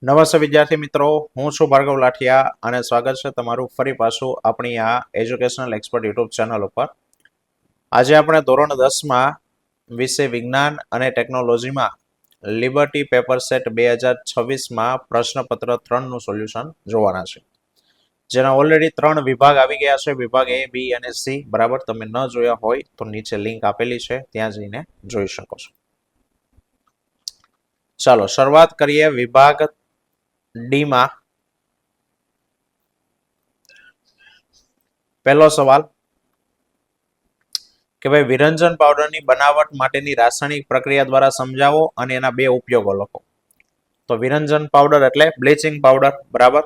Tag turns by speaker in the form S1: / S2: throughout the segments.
S1: નમસ્તે વિદ્યાર્થી મિત્રો, હું છું ભાર્ગવ લાઠિયા અને સ્વાગત છે તમારું ફરી પાછું આપણી આ એજ્યુકેશનલ એક્સપર્ટ યુટ્યુબ ચેનલ ઉપર. આજે આપણે ધોરણ 10માં વિષય વિજ્ઞાન અને ટેકનોલોજીમાં લિબર્ટી પેપર સેટ 2026માં પ્રશ્નપત્ર 3નું સોલ્યુશન જોવાના છે, જેના ઓલરેડી 3 વિભાગ આવી ગયા છે, વિભાગ A, B અને C. બરાબર, તમે ન જોયા હોય તો નીચે લિંક આપેલી છે, ત્યાં જઈને જોઈ શકો છો. ચાલો શરૂઆત કરીએ વિભાગ ડી માં. પહેલો સવાલ કે ભાઈ વિરંજન પાવડરની બનાવટ માટેની રાસાયણિક પ્રક્રિયા દ્વારા સમજાવો અને એના બે ઉપયોગો લખો. તો વિરંજન પાવડર એટલે બ્લીચિંગ પાવડર. બરાબર,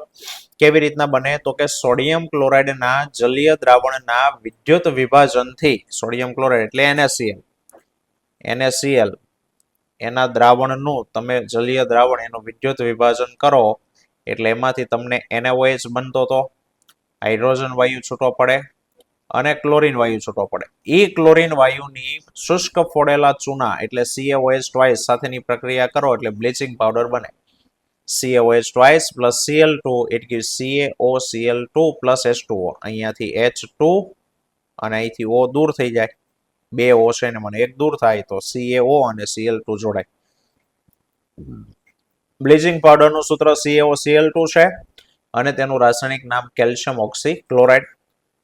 S1: કેવી રીતના બને? તો કે સોડિયમ ક્લોરાઇડના જલીય દ્રાવણના વિદ્યુત વિભાજનથી, સોડિયમ ક્લોરાઇડ એટલે NaCl એના દ્રાવણનું તમે જલીય દ્રાવણ એનું વિદ્યુત વિભાજન કરો એટલે એમાંથી તમને NaOH બનતો હતો, હાઇડ્રોજન વાયુ છૂટો પડે અને ક્લોરીન વાયુ છૂટો પડે. એ ક્લોરીન વાયુની શુષ્ક ફોડેલા ચૂના એટલે CaOH2 સાથેની પ્રક્રિયા કરો એટલે બ્લીચિંગ પાવડર બને. CaOH2 plus Cl2 it gives CaOCl2 plus H2O. અહીંયાથી H2 અને અહીંથી O દૂર થઈ જાય, બે O છે ને મને એક દૂર થાય તો CaO અને Cl2 જોડાય. બ્લીચિંગ પાવડરનું સૂત્ર CaOCl2 છે અને તેનું રાસાયણિક નામ કેલ્શિયમ ઓક્સીક્લોરાઇડ.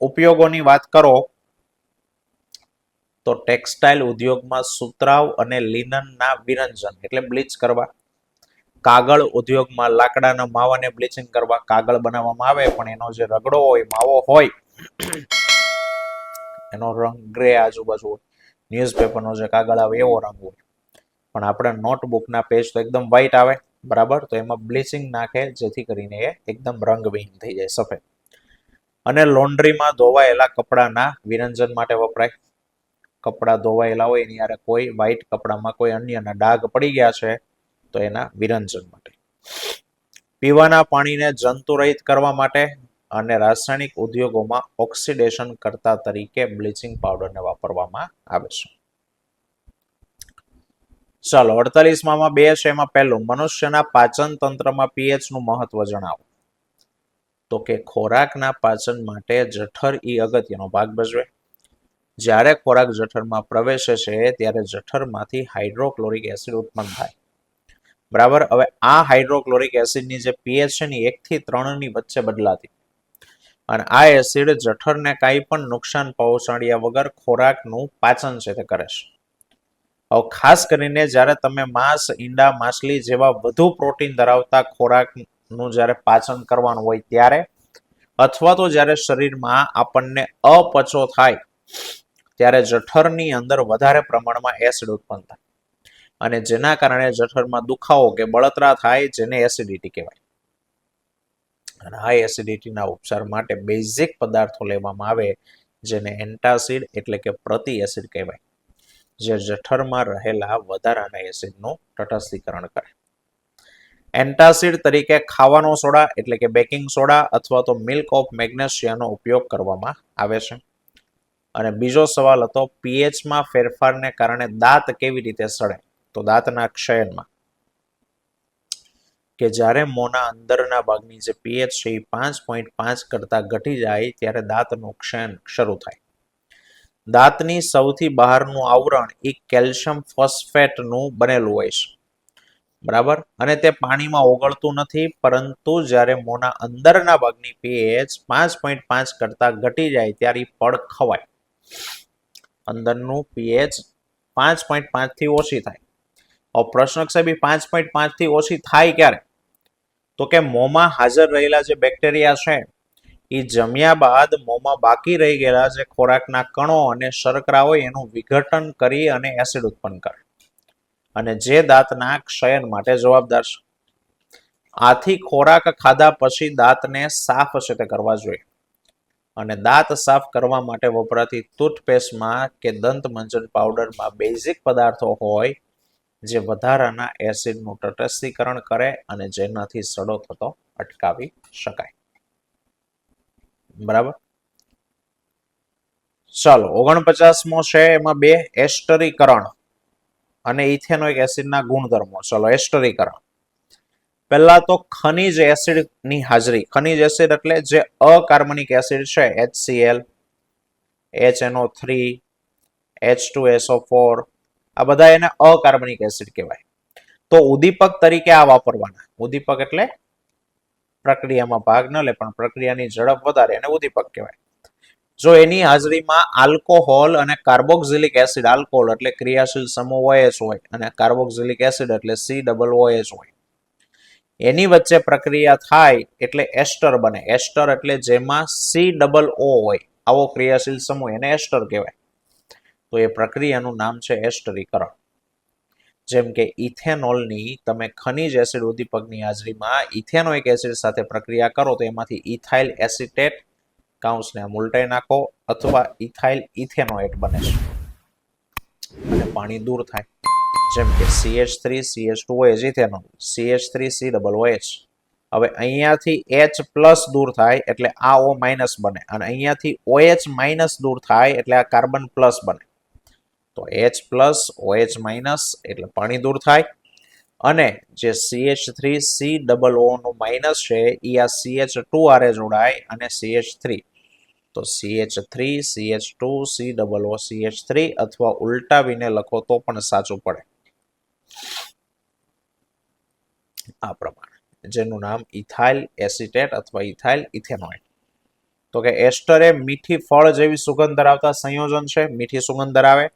S1: ઉપયોગોની વાત કરો તો ટેક્સટાઇલ ઉદ્યોગમાં સુતરાઉ અને લિનનના વિરંજન એટલે બ્લીચ કરવા, કાગળ ઉદ્યોગમાં લાકડાના માવાને બ્લીચિંગ કરવા, કાગળ બનાવવામાં આવે પણ એનો જે રગડો હોય, માવો હોય, એનો રંગ ગ્રે આજુબાજુ હોય, ન્યૂઝપેપરનો જે કાગળ આવે એવો રંગ હોય, પણ આપણે નોટબુકના પેજ તો એકદમ વ્હાઈટ આવે. બરાબર, તો એમાં બ્લીચિંગ નાખે જેથી કરીને એ એકદમ રંગવિહીન થઈ જાય, સફેદ. અને લોન્ડ્રીમાં ધોવાયેલા કપડાના વિરંજન માટે વપરાય. કપડા ધોવાયેલા હોય એની યારે કોઈ વ્હાઈટ કપડામાં કોઈ અન્યના ડાઘ પડી ગયા છે તો એના વિરંજન માટે. પીવાના પાણીને જંતુરહિત કરવા માટે અને રાસાયણિક ઉદ્યોગોમાં ઓક્સિડેશન કરતા તરીકે બ્લીચિંગ પાવડરને વાપરવામાં આવે છે. ચાલો 48માં 2 છે, એમાં પહેલું મનુષ્યના પાચન તંત્રમાં pH નું મહત્વ જણાવો. તો કે ખોરાકના પાચન માટે જઠર એ અગત્યનો ભાગ ભજવે. જ્યારે ખોરાક જઠરમાં પ્રવેશે છે ત્યારે જઠરમાંથી હાઇડ્રોક્લોરિક એસિડ ઉત્પન્ન થાય. બરાબર, હવે આ હાઇડ્રોક્લોરિક એસિડની જે pH છે ને 1 થી 3 ની વચ્ચે બદલાતી, અને આ એસિડ જઠરને કાંઈ પણ નુકસાન પહોંચાડ્યા વગર ખોરાકનું પાચન છે તે કરે છે. હવે ખાસ કરીને જ્યારે તમે માંસ, ઈંડા, માછલી જેવા વધુ પ્રોટીન ધરાવતા ખોરાકનું જ્યારે પાચન કરવાનું હોય ત્યારે, અથવા તો જ્યારે શરીરમાં આપણને અપચો થાય ત્યારે જઠરની અંદર વધારે પ્રમાણમાં એસિડ ઉત્પન્ન થાય અને જેના કારણે જઠરમાં દુખાવો કે બળતરા થાય, જેને એસિડિટી કહેવાય. અને આ એસિડિટીના ઉપચાર માટે બેઝિક પદાર્થો લેવામાં આવે જેને એન્ટાસિડ એટલે કે પ્રતિ એસિડ કહેવાય, જે જઠરમાં રહેલા વધારાના એસિડનું તટસ્થીકરણ કરે. એન્ટાસિડ તરીકે ખાવાનો સોડા એટલે કે બેકિંગ સોડા અથવા તો મિલ્ક ઓફ મેગ્નેશિયાનો ઉપયોગ કરવામાં આવે છે. અને બીજો સવાલ હતો પીએચમાં ફેરફારને કારણે દાંત કેવી રીતે સડે? તો દાંતના ક્ષયનમાં, કે જ્યારે મોંના અંદરના ભાગની જે પીએચ છે એ 5.5 કરતા ઘટી જાય ત્યારે દાંતનું ક્ષયન શરૂ થાય. દાંતની સૌથી બહારનું આવરણ એ કેલ્શિયમ ફોસ્ફેટનું બનેલું હોય છે. બરાબર, અને તે પાણીમાં ઓગળતું નથી, પરંતુ જ્યારે મોંના અંદરના ભાગની પીએચ 5.5 કરતા ઘટી જાય ત્યારે પડ ખવાય. અંદરનું પીએચ 5.5 થી ઓછી થાય. હવે પ્રશ્ન છે 5.5 થી ઓછી થાય ક્યારે? તો કે મોંમાં હાજર રહેલા જે બેક્ટેરિયા છે એ જમ્યા બાદ મોંમાં બાકી રહી ગયેલા જે ખોરાકના કણો અને શર્કરા હોય એનું વિઘટન કરી અને એસિડ ઉત્પન્ન કરે, અને જે દાંતના ક્ષયન માટે જવાબદાર છે. આથી ખોરાક ખાધા પછી દાંતને સાફ છે તે કરવા જોઈએ, અને દાંત સાફ કરવા માટે વપરાતી ટૂથપેસ્ટમાં કે દંતમંજન પાવડરમાં બેઝિક પદાર્થો હોય જે વધારાના એસિડનું તટસ્થીકરણ કરે અને જેનાથી સડો થતો અટકાવી શકાય. બરાબર, ચાલો 49મો છે, એમાં 2 એસ્ટરીકરણ અને ઇથેનોઇક એસિડના ગુણધર્મો. ચલો એસ્ટરીકરણ, પહેલા તો ખનિજ એસિડ ની હાજરી. ખનિજ એસિડ એટલે જે અકાર્બનિક એસિડ છે HCl, HNO3, H2SO4, આ બધા એને અકાર્બનિક એસિડ કહેવાય. તો ઉદ્દીપક તરીકે આ વાપરવાના. ઉદ્દીપક એટલે પ્રક્રિયામાં ભાગ ન લે પણ પ્રક્રિયાની ઝડપ વધારે એને ઉદ્દીપક કહેવાય. જો એની હાજરીમાં આલ્કોહોલ અને કાર્બોક્સિલિક એસિડ, આલ્કોહોલ એટલે ક્રિયાશીલ સમૂહ OH હોય અને કાર્બોક્સિલિક એસિડ એટલે COOH હોય, એની વચ્ચે પ્રક્રિયા થાય એટલે એસ્ટર બને. એસ્ટર એટલે જેમાં COO હોય આવો ક્રિયાશીલ સમૂહ એને એસ્ટર કહેવાય. તો એ પ્રક્રિયાનું નામ છે એસ્ટરીકરણ. જેમ કે ઇથેનોલની તમે ખનિજ એસિડ ઉદ્દીપકની હાજરીમાં ઇથેનોઇક એસિડ સાથે પ્રક્રિયા કરો તો એમાંથી ઇથાઇલ એસિટેટ, કાઉન્સને ઉલટાઈ નાખો, અથવા ઇથાઇલ ઇથેનોએટ બને છે અને પાણી દૂર થાય. જેમ કે CH3CH2OH ઇથેનોલ, CH3COOH. હવે અહીંયાથી H+ દૂર થાય એટલે આ O- બને અને અહીંયાથી OH- દૂર થાય એટલે આ કાર્બન પ્લસ બને. તો H+ OH- એટલે પાણી દૂર થાય અને જે CH3COO નું માઇનસ છે એ આ CH2 આરે જોડાય અને CH3. તો CH3CH2COO CH3 અથવા ઉલટાવીને લખો તો પણ સાચું પડે. આ પ્રમાણે જેનું નામ ઇથાઇલ એસિટેટ અથવા ઇથાઇલ ઇથેનોઇટ. તો કે એસ્ટર એ મીઠી ફળ જેવી સુગંધ ધરાવતા સંયોજન છે. મીઠી સુગંધ ધરાવે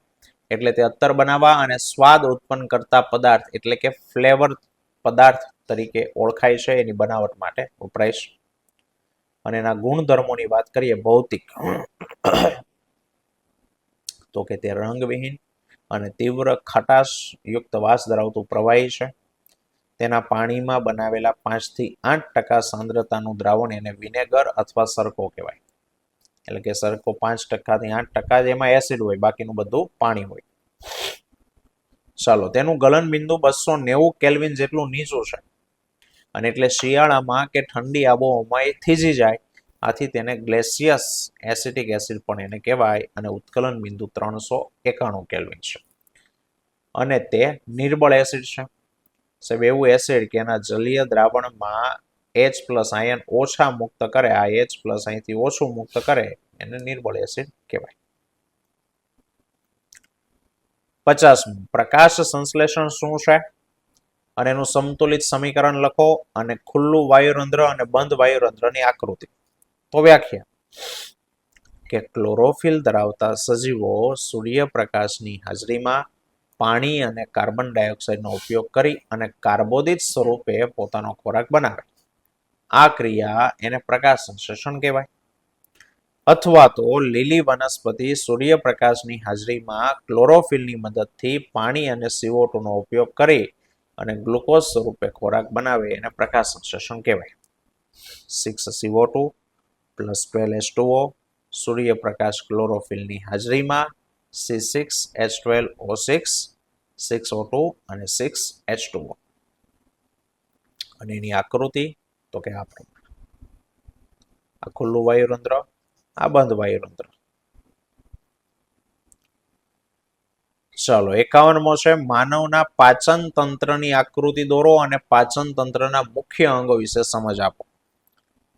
S1: એટલે તે અત્તર બનાવવા અને સ્વાદ ઉત્પન્ન કરતા પદાર્થ એટલે કે ફ્લેવર પદાર્થ તરીકે ઓળખાય છે. એની બનાવટ માટે વપરાય છે. અને એના ગુણધર્મોની વાત કરીએ ભૌતિક, તો કે તે રંગવિહીન અને તીવ્ર ખટાશ યુક્ત વાસ ધરાવતું પ્રવાહી છે. તેના પાણીમાં બનાવેલા 5 થી 8% સાંદ્રતાનું દ્રાવણ એને વિનેગર અથવા સરકો કહેવાય. એટલે કે સરકો 5% થી 8% એમાં એસિડ હોય, બાકીનું બધું પાણી હોય. ચાલો, તેનું ગલન બિંદુ 290 કેલ્વિન જેટલું નીચું છે અને એટલે શિયાળામાં કે ઠંડી આબોહવામાં એ થીજી જાય. આથી તેને ગ્લેસિયસ એસિટિક એસિડ પણ એને કહેવાય અને ઉત્કલન બિંદુ 391 કેલ્વિન છે અને તે નિર્બળ એસિડ છે. સાહેબ એવું એસિડ કે એના જલીય દ્રાવણમાં H+ આયન ઓછા મુક્ત કરે, આ H+ અહીંથી ઓછું મુક્ત કરે એને નિર્બળ એસિડ કહેવાય. 50મું, પ્રકાશ સંશ્લેષણ શું છે અને એનું સંતુલિત સમીકરણ લખો અને ખુલ્લું વાયુરંધ્ર અને બંધ વાયુરંધ્રની આકૃતિ. તો વ્યાખ્યા કે ક્લોરોફિલ ધરાવતા સજીવો સૂર્યપ્રકાશની હાજરીમાં પાણી અને કાર્બન ડાયોક્સાઇડનો ઉપયોગ કરી અને કાર્બોદિત સ્વરૂપે પોતાનો ખોરાક બનાવે. આ ક્રિયા એને પ્રકાશ સંશ્લેષણ કહેવાય. અથવા તો લીલી વનસ્પતિ સૂર્યપ્રકાશની હાજરીમાં ક્લોરોફિલની મદદથી પાણી અને CO2 નો ઉપયોગ કરી અને ગ્લુકોઝ સ્વરૂપે ખોરાક બનાવે એને પ્રકાશ સંશ્લેષણ કહેવાય. 6CO2 + 12H2O, સૂર્યપ્રકાશ ક્લોરોફિલની હાજરીમાં C6H12O6, 6O2 અને 6H2O. અને એની આકૃતિ તો કે આ પ્રમાણે. આ ખુલ્લું વાયુરંધ્ર, આ બંધ વાયુરંધ્ર. ચાલો, 51મો છે માનવના પાચન તંત્રની આકૃતિ દોરો અને પાચન તંત્રના મુખ્ય અંગો વિશે સમજ આપો.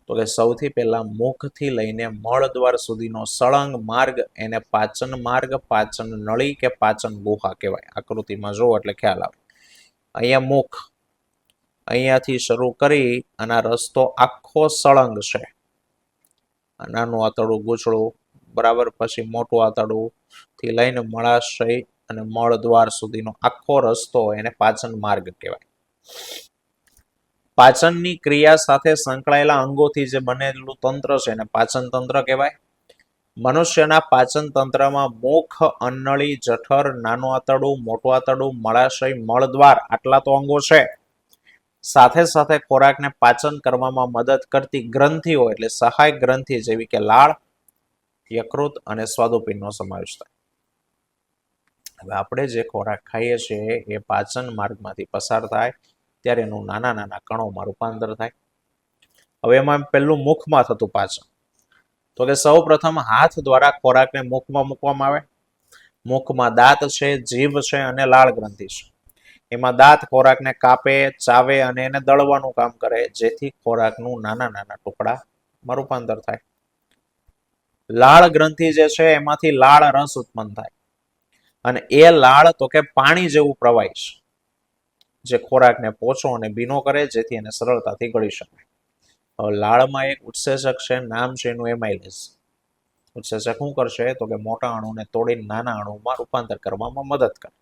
S1: તો કે સૌથી પહેલા મુખથી લઈને મળદ્વાર સુધીનો સળંગ માર્ગ એને પાચન માર્ગ, પાચન નળી કે પાચન ગુહા કહેવાય. આકૃતિમાં જોવો એટલે ખ્યાલ આવે. અહીંયા મુખ, અહીંયાથી શરૂ કરી અને રસ્તો આખો સળંગ છે. નાનું આંતરડું, ગૂંચળું, બરાબર, પછી મોટું આંતરડું થી લઈને મળાશય અને મળદ્વાર સુધીનો આખો રસ્તો એને પાચન માર્ગ કહેવાય. પાચનની ક્રિયા સાથે સંકળાયેલા અંગોથી જે બનેલું તંત્ર છે એને પાચન તંત્ર કહેવાય. મનુષ્યના પાચન તંત્રમાં મુખ, અન્નળી, જઠર, નાનું આંતરડું, મોટું આંતરડું, મળાશય, મળદ્વાર આટલા તો અંગો છે. સાથે સાથે ખોરાકને પાચન કરવામાં મદદ કરતી ગ્રંથિઓ એટલે સહાયક ગ્રંથિ જેવી કે લાળ, યકૃત અને સ્વાદુપિંડનો સમાવેશ થાય. હવે આપણે જે ખોરાક ખાઈએ છીએ એ પાચન માર્ગમાંથી પસાર થાય ત્યારે એનું નાના નાના કણોમાં રૂપાંતર થાય. હવે એમાં પહેલું મુખમાં થતું પાચન. તો કે સૌ પ્રથમ હાથ દ્વારા ખોરાકને મુખમાં મૂકવામાં આવે. મુખમાં દાંત છે, જીભ છે અને લાળ ગ્રંથિ છે. એમાં દાંત ખોરાકને કાપે, ચાવે અને એને દળવાનું કામ કરે, જેથી ખોરાકનું નાના નાના ટુકડામાં રૂપાંતર થાય. લાળ ગ્રંથિ જે છે એમાંથી લાળ રસ ઉત્પન્ન થાય અને એ લાળ તો કે પાણી જેવું પ્રવાહી છે, જે ખોરાકને પોચો અને ભીનો કરે, જેથી એને સરળતાથી ગળી શકાય. હવે લાળમાં એક ઉત્સેચક છે, નામ છે એનું એમાઇલેઝ. ઉત્સેચક શું કરશે તો કે મોટા અણુને તોડીને નાના અણુમાં રૂપાંતર કરવામાં મદદ કરે.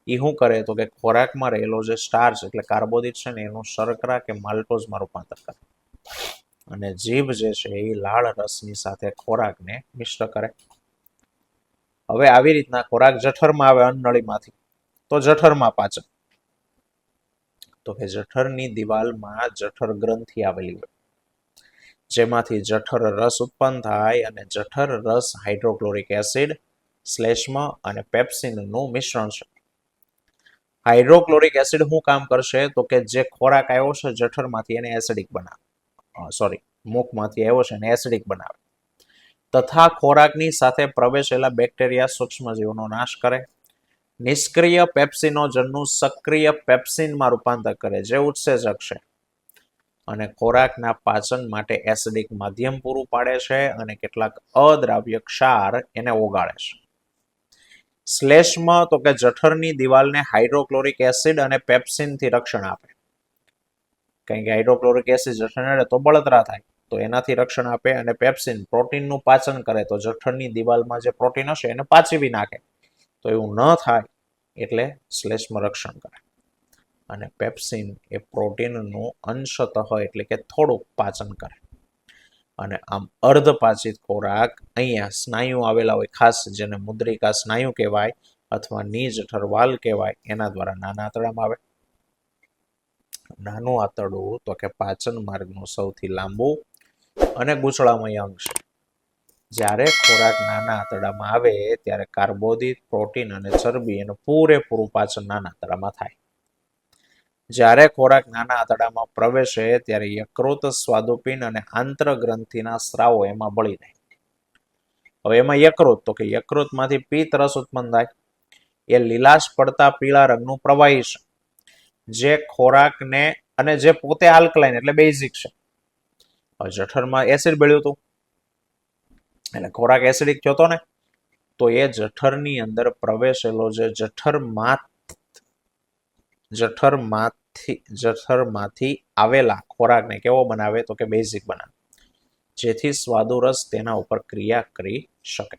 S1: એ શું કરે તો કે ખોરાકમાં રહેલો જે સ્ટાર્ચ એટલે કાર્બોદિત છે ને એનું શર્કરા કે માલ્ટોઝમાં રૂપાંતર કરે અને જીભ જે છે એ લાળ રસની સાથે ખોરાકને મિશ્ર કરે. હવે આવી રીતના ખોરાક જઠરમાં આવે અન્નનળીમાંથી, તો જઠરમાં પાચન. તો કે જઠરની દિવાલમાં જઠર ગ્રંથિ આવેલી હોય, જેમાંથી જઠર રસ ઉત્પન્ન થાય અને જઠર રસ હાઇડ્રોક્લોરિક એસિડ, શ્લેષ્મ અને પેપ્સિનનું મિશ્રણ છે. હાઇડ્રોક્લોરિક એસિડ શું કામ કરશે તો કે જે ખોરાક આવ્યો છે જઠરમાંથી એને એસિડિક બનાવે, મુખમાંથી આવ્યો છે એને એસિડિક બનાવે, તથા ખોરાકની સાથે પ્રવેશેલા બેક્ટેરિયા સૂક્ષ્મજીવોનો નાશ કરે. નિષ્ક્રિય પેપ્સિનોજનનું સક્રિય પેપ્સિનમાં રૂપાંતર કરે, જે ઉત્સેચક છે, અને ખોરાકના પાચન માટે એસિડિક માધ્યમ પૂરું પાડે છે અને કેટલાક અદ્રાવ્ય ક્ષાર એને ઓગાળે છે. શ્લેષ્મ તો કે જઠરની દિવાલને હાઇડ્રોક્લોરિક એસિડ અને પેપ્સિનથી રક્ષણ આપે, કારણ કે હાઇડ્રોક્લોરિક એસિડ જઠરને તો બળતરા થાય, તો એનાથી રક્ષણ આપે. અને પેપ્સિન પ્રોટીનનું પાચન કરે, તો જઠરની દિવાલમાં જે પ્રોટીન હશે એને પાચવી નાખે. તો એવું ન થાય એટલે શ્લેષ્મ રક્ષણ કરે. અને પેપ્સિન એ પ્રોટીનનું અંશતઃ એટલે કે થોડુંક પાચન કરે. અને આમ અર્ધપાચિત ખોરાક અહીંયા સ્નાયુ આવેલા હોય, ખાસ જેને મુદ્રિકા સ્નાયુ કહેવાય અથવા નિજઠર વાલ કહેવાય, એના દ્વારા નાના આંતરડામાં આવે. નાનું આંતરડું તો કે પાચન માર્ગનું સૌથી લાંબુ અને ગૂંચળામય અંગ છે. જ્યારે ખોરાક નાના આંતરડામાં આવે ત્યારે કાર્બોદિત, પ્રોટીન અને ચરબી એનું પૂરેપૂરું પાચન નાના આંતરડામાં થાય. જ્યારે ખોરાક નાના આંતરડામાં પ્રવેશે ત્યારે યકૃત, સ્વાદુપિંડ અને આંતરગ્રંથિના સ્રાવો એમાં બળી જાય. હવે એમાં યકૃત તો કે યકૃતમાંથી પિત્ત રસ ઉત્પન્ન થાય. એ લીલાશ પડતા પીળા રંગનું પ્રવાહી છે, જે ખોરાકને અને જે પોતે આલ્કલાઇન એટલે બેઝિક છે. જઠરમાં એસિડ ભળ્યું હતું એટલે ખોરાક એસિડિક થયો હતો ને, તો એ જઠરની અંદર પ્રવેશેલો જે જઠરમાંથી આવેલા ખોરાકને કેવો બનાવે તો કે બેઝિક બનાવે, જેથી સ્વાદુરસ તેના ઉપર ક્રિયા કરી શકે.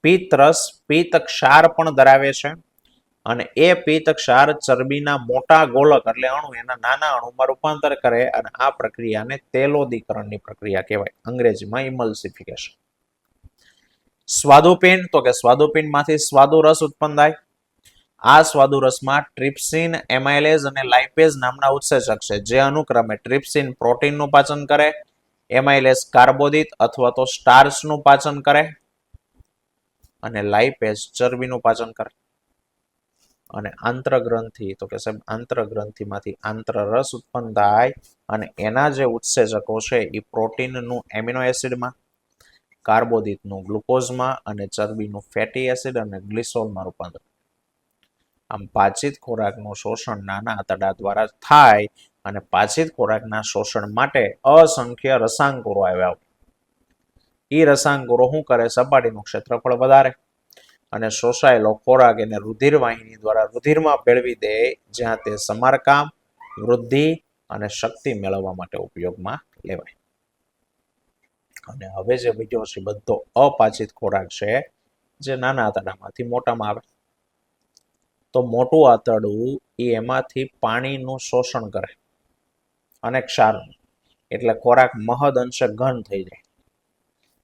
S1: પિત્તરસ પિત્ત ક્ષાર પણ ધરાવે છે અને એ પિત્ત ક્ષાર ચરબીના મોટા ગોલક એટલે અણુ એના નાના અણુમાં રૂપાંતર કરે અને આ પ્રક્રિયાને તેલોદીકરણની પ્રક્રિયા કહેવાય, અંગ્રેજીમાં ઇમલ્સિફિકેશન. સ્વાદુપિંડ તો કે સ્વાદુપિંડમાંથી સ્વાદુરસ ઉત્પન્ન થાય. આ સ્વાદુરસમાં ટ્રિપ્સિન, એમાઇલેઝ અને લાઇપેઝ નામના ઉત્સેચક છે, જે અનુક્રમે ટ્રિપ્સિન પ્રોટીનનું પાચન કરે, એમાઇલેઝ કાર્બોદિત અથવા તો સ્ટાર્ચનું પાચન કરે અને લાઇપેઝ ચરબીનું પાચન કરે. અને આંતરગ્રંથિ તો કે સાહેબ આંતરગ્રંથિમાંથી આંતરરસ ઉત્પન્ન થાય અને એના જે ઉત્સેચકો છે એ પ્રોટીનનું એમિનો એસિડમાં, કાર્બોદિતનું ગ્લુકોઝમાં અને ચરબીનું ફેટી એસિડ અને ગ્લિસોલમાં રૂપાંતર. આમ પાચિત ખોરાકનું શોષણ નાના આંતરડા દ્વારા થાય અને પાચિત ખોરાકના શોષણ માટે અસંખ્ય રસાંકુરો આવ્યા હોય. એ રસાંકુરો શું કરે, સપાટીનું ક્ષેત્રફળ વધારે અને શોષાયેલો ખોરાક એને રુધિર વાહિની દ્વારા રુધિરમાં ભેળવી દે, જ્યાં તે સમારકામ, વૃદ્ધિ અને શક્તિ મેળવવા માટે ઉપયોગમાં લેવાય. અને હવે જે બીજો છે બધો અપાચિત ખોરાક છે, જે નાના આંતરડામાંથી મોટામાં આવે. તો મોટું આંતરડું એમાંથી પાણીનું શોષણ કરે અને ક્ષારનું, એટલે ખોરાક મહદ અંશે ઘન થઈ જાય,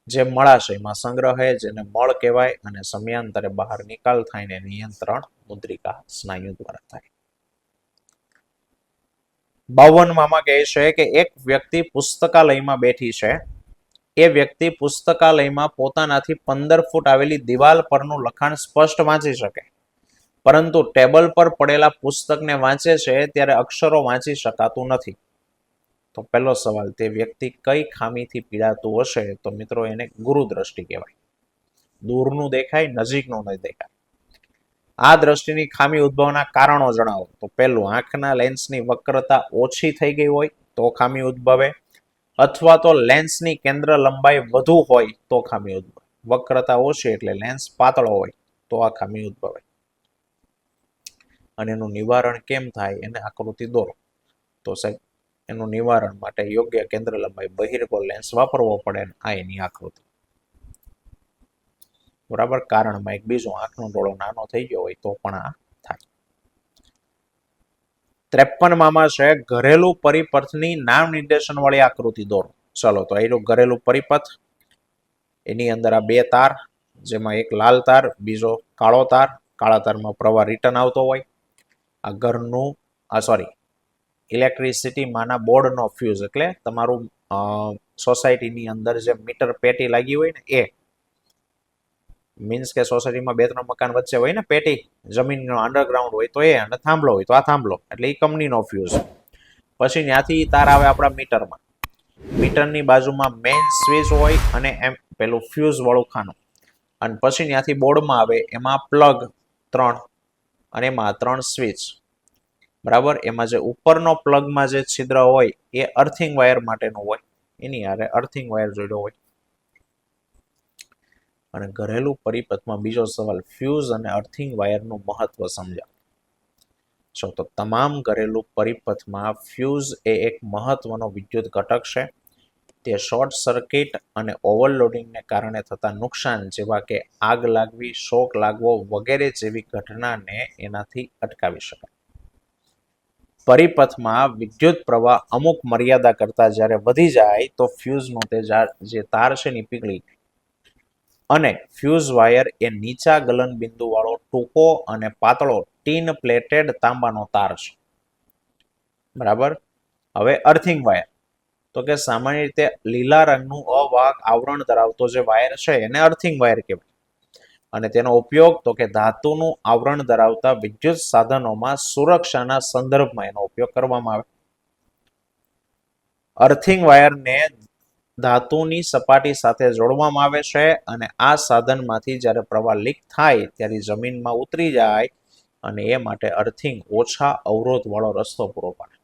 S1: જે મળાશયમાં સંગ્રહે, જેને મળ કહેવાય, અને સમયાંતરે બહાર નિકાલ થાય ને નિયંત્રણ મુદ્રિકા સ્નાયુ દ્વારા થાય. 52માં કહે છે કે એક વ્યક્તિ પુસ્તકાલયમાં બેઠી છે. એ વ્યક્તિ પુસ્તકાલયમાં પોતાનાથી 15 ફૂટ આવેલી દિવાલ પરનું લખાણ સ્પષ્ટ વાંચી શકે, પરંતુ ટેબલ પર પડેલા પુસ્તકને વાંચે છે ત્યારે અક્ષરો વાંચી શકાતું નથી. તો પહેલો સવાલ, તે વ્યક્તિ કઈ ખામીથી પીડાતું હશે? તો મિત્રો એને ગુરુ દ્રષ્ટિ કહેવાય. દૂરનું દેખાય, નજીકનું નહીં દેખાય. આ દ્રષ્ટિની ખામી ઉદ્ભવના કારણો જણાવો. તો પહેલું, આંખના લેન્સની વક્રતા ઓછી થઈ ગઈ હોય તો ખામી ઉદ્ભવે, અથવા તો લેન્સની કેન્દ્ર લંબાઈ વધુ હોય તો ખામી ઉદ્ભવે. વક્રતા ઓછી એટલે લેન્સ પાતળો હોય તો આ ખામી ઉદ્ભવે. અને એનું નિવારણ કેમ થાય એને આકૃતિ દોરો. તો સાહેબ એનું નિવારણ માટે યોગ્ય કેન્દ્ર લંબાઈ બહિર્ગોળ લેન્સ વાપરવો પડે. આ એની આકૃતિ. બરાબર. કારણમાં એક બીજું, આંખનો ડોળો નાનો થઈ ગયો હોય તો પણ આ થાય. 53 છે ઘરેલું પરિપથની નામ નિર્દેશન વાળી આકૃતિ દોરો. ચલો તો એ ઘરેલું પરિપથ, એની અંદર આ બે તાર, જેમાં એક લાલ તાર, બીજો કાળો તાર. કાળા તારમાં પ્રવાહ રિટર્ન આવતો હોય. આ ઘરનું ઇલેક્ટ્રિસિટી માના બોર્ડનો ફ્યુઝ, એટલે તમારું સોસાયટીની અંદર જે મીટર પેટી લાગી હોય ને એ, મીન્સ કે સોસાયટીમાં 2-3 મકાન વચ્ચે હોય ને પેટી, જમીનનો અંડરગ્રાઉન્ડ હોય તો એ, અને થાંભલો હોય તો આ થાંભલો, એટલે એ કંપનીનો ફ્યુઝ. પછી ત્યાંથી તાર આવે આપણા મીટરમાં. મીટરની બાજુમાં મેઇન સ્વિચ હોય અને એમ પેલું ફ્યુઝ વાળું ખાનું, અને પછી ત્યાંથી બોર્ડમાં આવે, એમાં પ્લગ 3 અને એમાં 3 સ્વિચ. બરાબર. એમાં જે ઉપરનો પ્લગમાં જે છિદ્ર હોય એ અર્થિંગ વાયર માટેનું હોય, એની હારે અર્થિંગ વાયર જોડ્યો હોય. અને ઘરેલું પરિપથમાં બીજો સવાલ, ફ્યુઝ અને અર્થિંગ વાયરનું મહત્વ સમજાવો. તો તમામ ઘરેલું પરિપથમાં ફ્યુઝ એ એક મહત્વનો વિદ્યુત ઘટક છે. તે શોર્ટ સર્કિટ અને ઓવરલોડિંગને કારણે થતા નુકસાન, જેવા કે આગ લાગવી, શોક લાગવો વગેરે જેવી ઘટનાને એનાથી અટકાવી શકાય. પરિપથમાં વિદ્યુત પ્રવાહ અમુક મર્યાદા કરતા જ્યારે વધી જાય તો ફ્યુઝનો તે જે તાર છે ને પીગળી જાય. અને ફ્યુઝ વાયર એ નીચા ગલન બિંદુ વાળો ટૂંકો અને પાતળો ટીન પ્લેટેડ તાંબાનો તાર છે. બરાબર. હવે અર્થિંગ વાયર, તો કે સામાન્ય રીતે લીલા રંગનું અવાહક આવરણ ધરાવતો જે વાયર છે એને અર્થિંગ વાયર કહેવાય. અને તેનો ઉપયોગ તો કે ધાતુનું આવરણ ધરાવતા વિદ્યુત સાધનોમાં સુરક્ષાના સંદર્ભમાં એનો ઉપયોગ કરવામાં આવે. અર્થિંગ વાયરને ધાતુની સપાટી સાથે જોડવામાં આવે છે, અને આ સાધનમાંથી જ્યારે પ્રવાહ લીક થાય ત્યારે જમીનમાં ઉતરી જાય, અને એ માટે અર્થિંગ ઓછા અવરોધ વાળો રસ્તો પૂરો પાડે.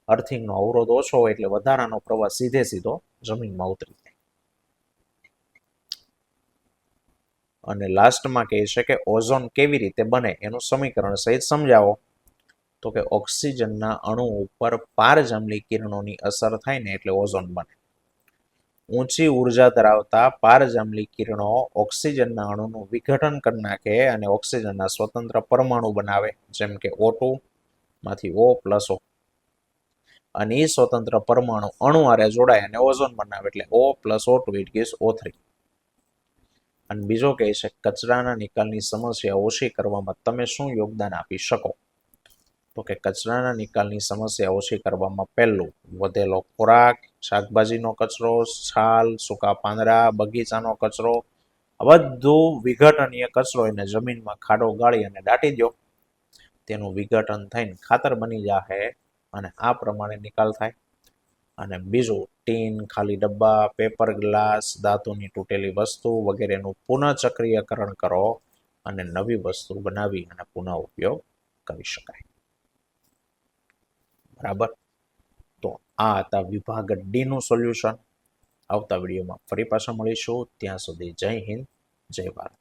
S1: અર્થિંગનો અવરોધ ઓછો હોય એટલે વધારાનો પ્રવાહ સીધો જમીનમાં ઉતરી જાય. અને લાસ્ટમાં કહે છે કે ઓઝોન કેવી રીતે બને એનું સમીકરણ સહિત સમજાવો. તો કે ઓક્સિજનના અણુ ઉપર પારજાંબલી કિરણોની અસર થાય ને એટલે ઓઝોન બને. ઊંચી ઉર્જા ધરાવતા પારજાંબલી કિરણો ઓક્સિજનના અણુનું વિઘટન કરી નાખે અને ઓક્સિજનના સ્વતંત્ર પરમાણુ બનાવે, જેમ કે O2 માંથી O+O. અને એ સ્વતંત્ર પરમાણુ અણુ હારે જોડાય અને ઓઝોન બનાવે, એટલે O+O2 ઇટ ગીવ્સ O3. અને બીજો કહે છે કચરાના નિકાલની સમસ્યા ઓછી કરવામાં તમે શું યોગદાન આપી શકો. તો કે કચરાના નિકાલની સમસ્યા ઓછી કરવામાં પહેલું, વધેલો ખોરાક, શાકભાજીનો કચરો, છાલ, સૂકા પાંદડા, બગીચાનો કચરો, આ બધું વિઘટનીય કચરો એને જમીનમાં ખાડો ગાળી અને દાટી દો. તેનું વિઘટન થઈને ખાતર બની જાય અને આ પ્રમાણે નિકાલ થાય. અને બીજું, ટીન, ખાલી ડબ્બા, પેપર ગ્લાસ, ધાતુની તૂટેલી વસ્તુ વગેરેનું પુનઃચક્રીયકરણ કરો અને નવી વસ્તુ બનાવી અને પુનઃ ઉપયોગ કરી શકાય. બરાબર. તો આ હતા વિભાગ ડી નું સોલ્યુશન. આવતા વિડીયોમાં ફરી પાછા મળીશું. ત્યાં સુધી જય હિન્દ, જય ભારત.